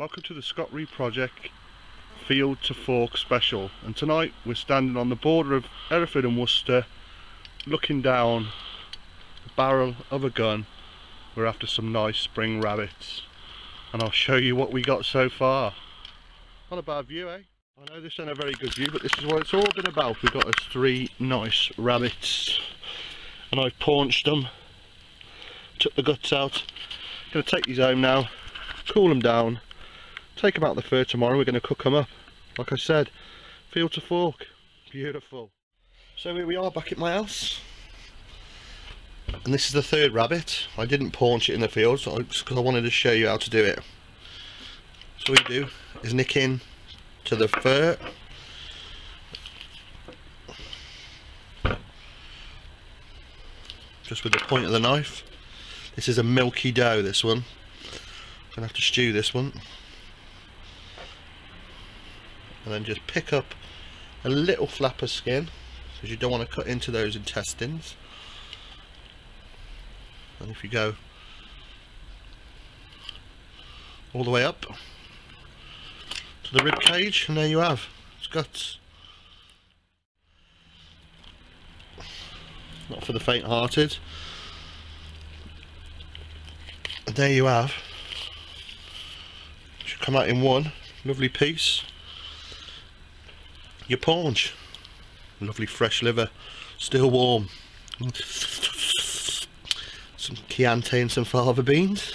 Welcome to the Scott Reed Project Field to Fork special, and tonight we're standing on the border of Hereford and Worcester looking down the barrel of a gun. We're after some nice spring rabbits and I'll show you what we got so far. Not a bad view, eh? I know this ain't a very good view, but this is what it's all been about. We've got us 3 nice rabbits and I've paunched them, took the guts out. Gonna take these home now, cool them down, take them out the fur tomorrow. We're going to cook them up. Like I said, field to fork, beautiful. So here we are back at my house, and this is the 3rd rabbit. I didn't paunch it in the field because I wanted to show you how to do it. So what you do is nick in to the fur, just with the point of the knife. This is a milky doe, this one. I'm going to have to stew this one. And then just pick up a little flap of skin, because you don't want to cut into those intestines. And if you go all the way up to the rib cage, and there you have its guts. Not for the faint-hearted. And there you have. Should come out in one lovely piece. Your paunch, lovely fresh liver, still warm. Some Chianti and some fava beans,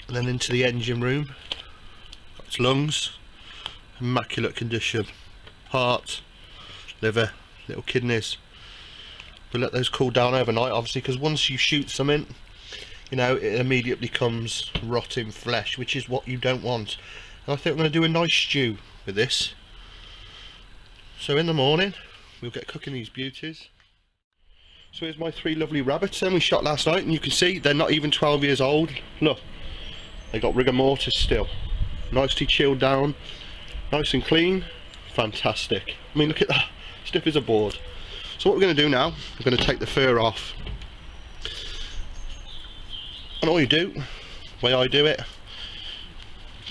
and then into the engine room. Got its lungs, immaculate condition, heart, liver, little kidneys. We'll let those cool down overnight, obviously, because once you shoot something, you know, it immediately becomes rotting flesh, which is what you don't want. And I think I'm going to do a nice stew with this. So in the morning we'll get cooking these beauties. So here's my 3 lovely rabbits then we shot last night, and you can see they're not even 12 years old. Look, they got rigor mortis still, nicely chilled down, nice and clean, fantastic. I mean, look at that, stiff as a board. So what we're going to do now, we're going to take the fur off, and all you do, the way I do it,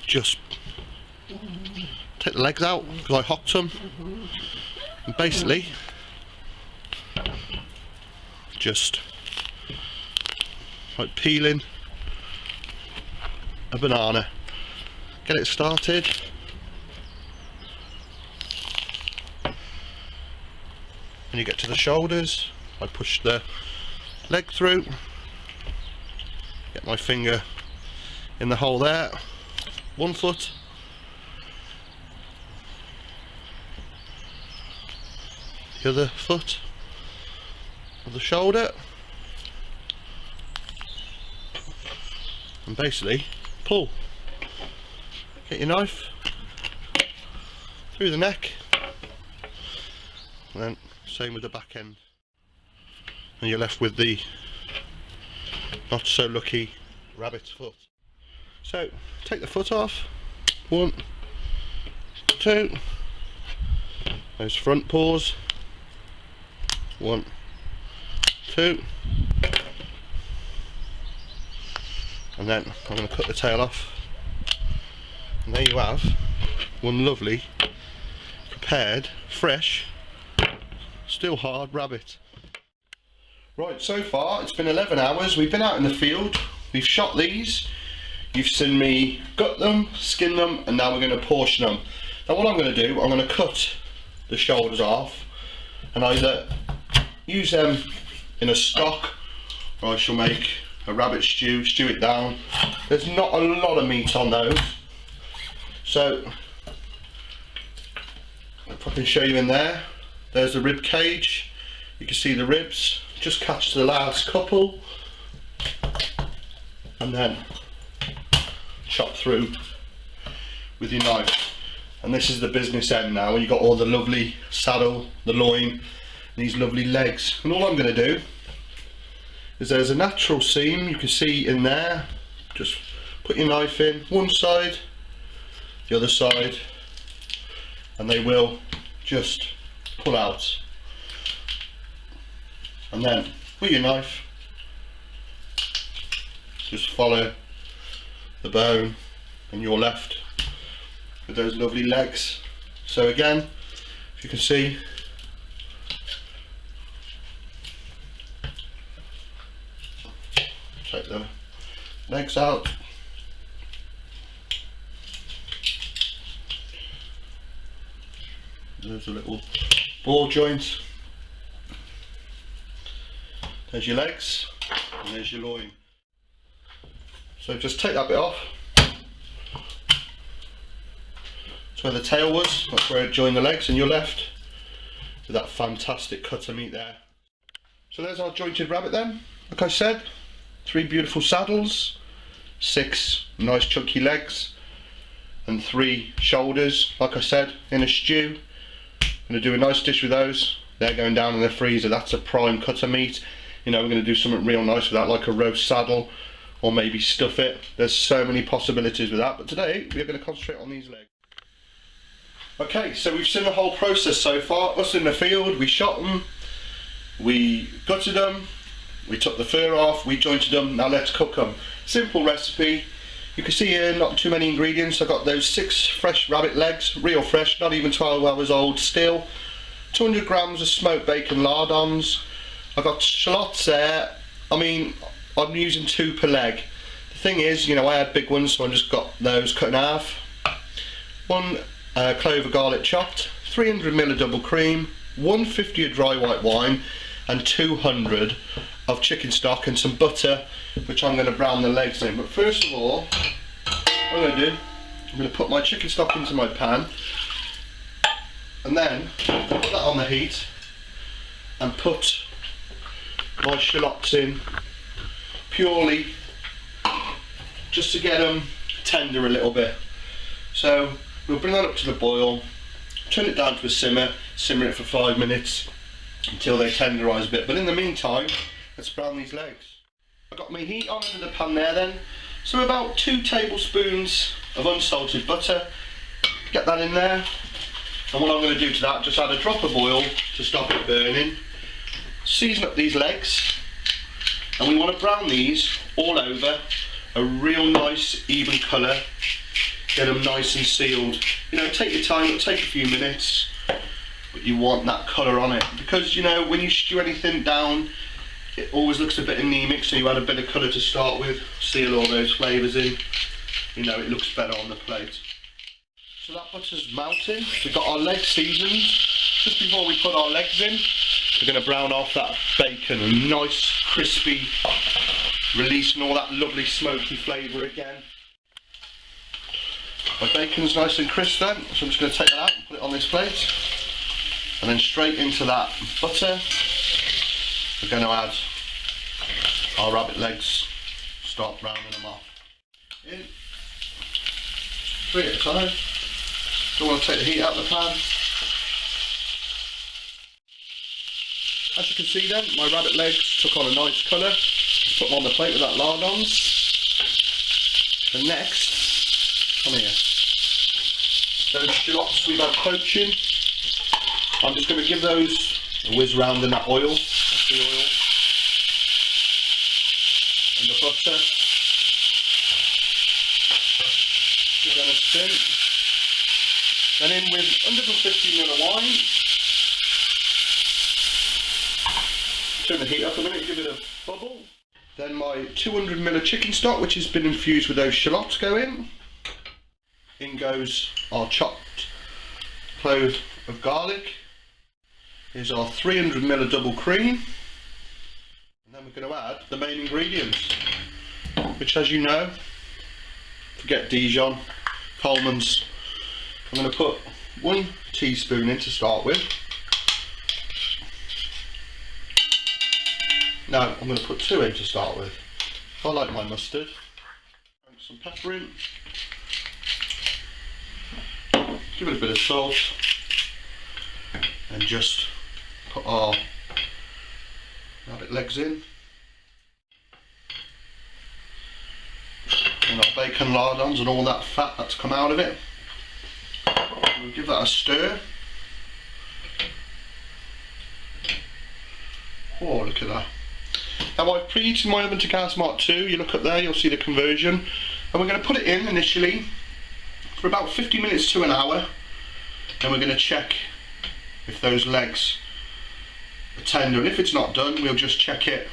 just take the legs out, because I hocked them, and basically just like peeling a banana. Get it started, and you get to the shoulders. I push the leg through, get my finger in the hole there, 1 foot, the other foot of the shoulder, and basically pull. Get your knife through the neck, and then same with the back end, and you're left with the not so lucky rabbit's foot. So take the foot off, 1, 2, those front paws, 1, 2, and then I'm going to cut the tail off, and there you have one lovely prepared, fresh, still hard rabbit. Right, so far it's been 11 hours, we've been out in the field, we've shot these, you've seen me gut them, skin them, and now we're going to portion them. Now what I'm going to do, I'm going to cut the shoulders off and either use them in a stock, or I shall make a rabbit stew, stew it down. There's not a lot of meat on those, so if I can show you in there, there's the rib cage, you can see the ribs, just catch the last couple and then chop through with your knife. And this is the business end now, where you've got all the lovely saddle, the loin, these lovely legs. And all I'm going to do is, there's a natural seam you can see in there, just put your knife in one side, the other side, and they will just pull out. And then with your knife just follow the bone and you're left with those lovely legs. So again, if you can see, take the legs out. There's a little ball joint. There's your legs, and there's your loin. So just take that bit off. That's where the tail was, that's where it joined the legs, and you're left with that fantastic cut of meat there. So there's our jointed rabbit then. Like I said, 3 beautiful saddles, 6 nice chunky legs, and 3 shoulders. Like I said, in a stew. I'm going to do a nice dish with those. They're going down in the freezer. That's a prime cut of meat. You know, we're going to do something real nice with that, like a roast saddle, or maybe stuff it. There's so many possibilities with that, but today we're going to concentrate on these legs. Okay, so we've seen the whole process so far. Us in the field, we shot them, we gutted them, we took the fur off, we jointed them. Now let's cook them. Simple recipe. You can see here, not too many ingredients. I got those 6 fresh rabbit legs, real fresh, not even 12 hours old still. 200 grams of smoked bacon lardons. I got shallots there. I mean, I'm using 2 per leg. The thing is, you know, I had big ones, so I just got those cut in half. 1 clove of garlic chopped, 300 ml of double cream, 150 of dry white wine, and 200 of chicken stock and some butter, which I'm going to brown the legs in. But first of all, what I'm going to do, I'm going to put my chicken stock into my pan, and then put that on the heat, and put my shallots in, purely just to get them tender a little bit. So we'll bring that up to the boil, turn it down to a simmer it for 5 minutes until they tenderise a bit. But in the meantime, let's brown these legs. I've got my heat on under the pan there then. So about 2 tablespoons of unsalted butter. Get that in there. And what I'm going to do to that, just add a drop of oil to stop it burning. Season up these legs. And we want to brown these all over a real nice even colour. Get them nice and sealed. You know, take your time, it'll take a few minutes. But you want that colour on it. Because, you know, when you stew anything down, it always looks a bit anemic, so you add a bit of colour to start with, seal all those flavours in. You know, it looks better on the plate. So that butter's melting. We've got our legs seasoned. Just before we put our legs in, we're going to brown off that bacon, a nice crispy, releasing all that lovely smoky flavour again. My bacon's nice and crisp then, so I'm just going to take that out and put it on this plate. And then straight into that butter, we're going to add our rabbit legs, start browning them off. In, 3 at a time. Don't want to take the heat out of the pan. As you can see then, my rabbit legs took on a nice colour. Just put them on the plate with that lardons. And next, come here. Those shallots we've had poaching. I'm just going to give those a whiz round in that oil. That's the oil. And the butter. Give them a spin. Then in with 150 ml of wine. Turn the heat up a minute, give it a bubble. Then my 200 ml of chicken stock, which has been infused with those shallots, go in. In goes our chopped clove of garlic. Here's our 300 ml of double cream. And then we're going to add the main ingredients, which, as you know, forget Dijon, Coleman's. I'm going to put 1 teaspoon in to start with. No, I'm going to put 2 in to start with. I like my mustard. Add some pepper in. Give it a bit of salt. And just put our rabbit legs in. And our bacon lardons and all that fat that's come out of it. We'll give that a stir. Oh, look at that. Now preheated my oven to gas mark 2. You look up there, you'll see the conversion. And we're going to put it in initially for about 50 minutes to an hour. Then we're going to check if those legs are tender, and if it's not done, we'll just check it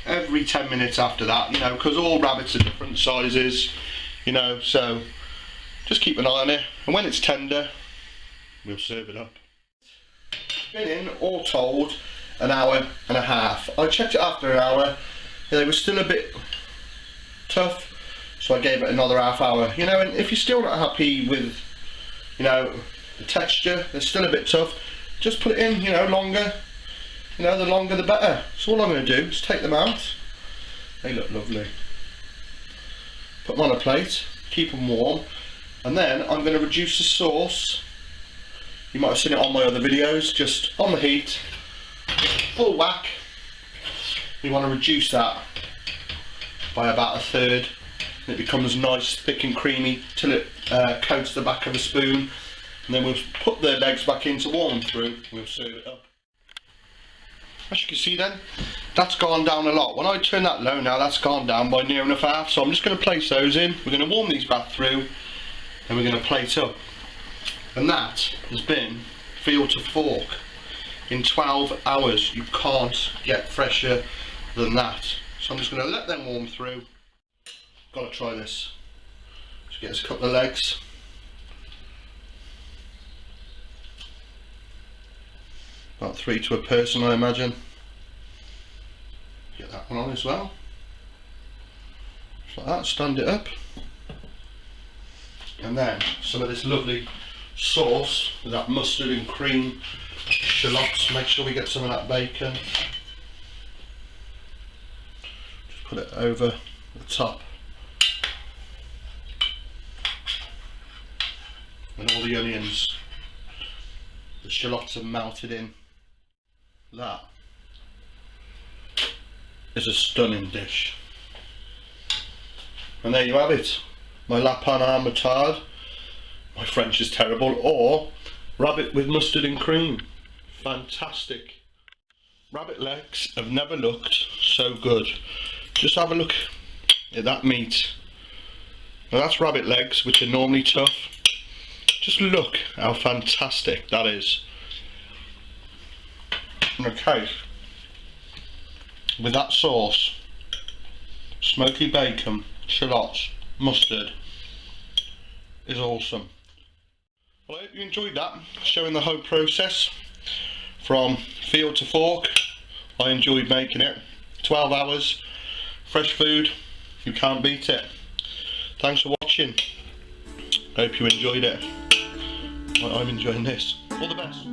every 10 minutes after that, you know, because all rabbits are different sizes, you know, so just keep an eye on it, and when it's tender, we'll serve it up. It's been in, all told, an hour and a half. I checked it after an hour, they were still a bit tough, so I gave it another half hour, you know, and if you're still not happy with, you know, the texture, they're still a bit tough, just put it in, you know, longer. You know, the longer the better. So all I'm going to do is take them out. They look lovely. Put them on a plate, keep them warm, and then I'm going to reduce the sauce. You might have seen it on my other videos, just on the heat, full whack. We want to reduce that by about 1/3. And it becomes nice, thick and creamy till it coats the back of a spoon. And then we'll put the legs back in to warm them through. We'll serve it up. As you can see then, that's gone down a lot. When I turn that low now, that's gone down by near enough half. So I'm just going to place those in. We're going to warm these back through, and we're going to plate up. And that has been field to fork in 12 hours. You can't get fresher than that. So I'm just going to let them warm through. Got to try this. Just get us a couple of legs. About 3 to a person, I imagine. Get that one on as well. Just like that, stand it up. And then some of this lovely sauce with that mustard and cream, shallots. Make sure we get some of that bacon. Just put it over the top. And all the onions. The shallots are melted in. That is a stunning dish. And there you have it. My lapin à moutarde. My French is terrible. Or rabbit with mustard and cream. Fantastic. Rabbit legs have never looked so good. Just have a look at that meat. Now that's rabbit legs, which are normally tough. Just look how fantastic that is. Okay, with that sauce, smoky bacon, shallots, mustard, is awesome. Well, I hope you enjoyed that, showing the whole process from field to fork. I enjoyed making it. 12 hours, fresh food, you can't beat it. Thanks for watching. Hope you enjoyed it. I'm enjoying this. All the best.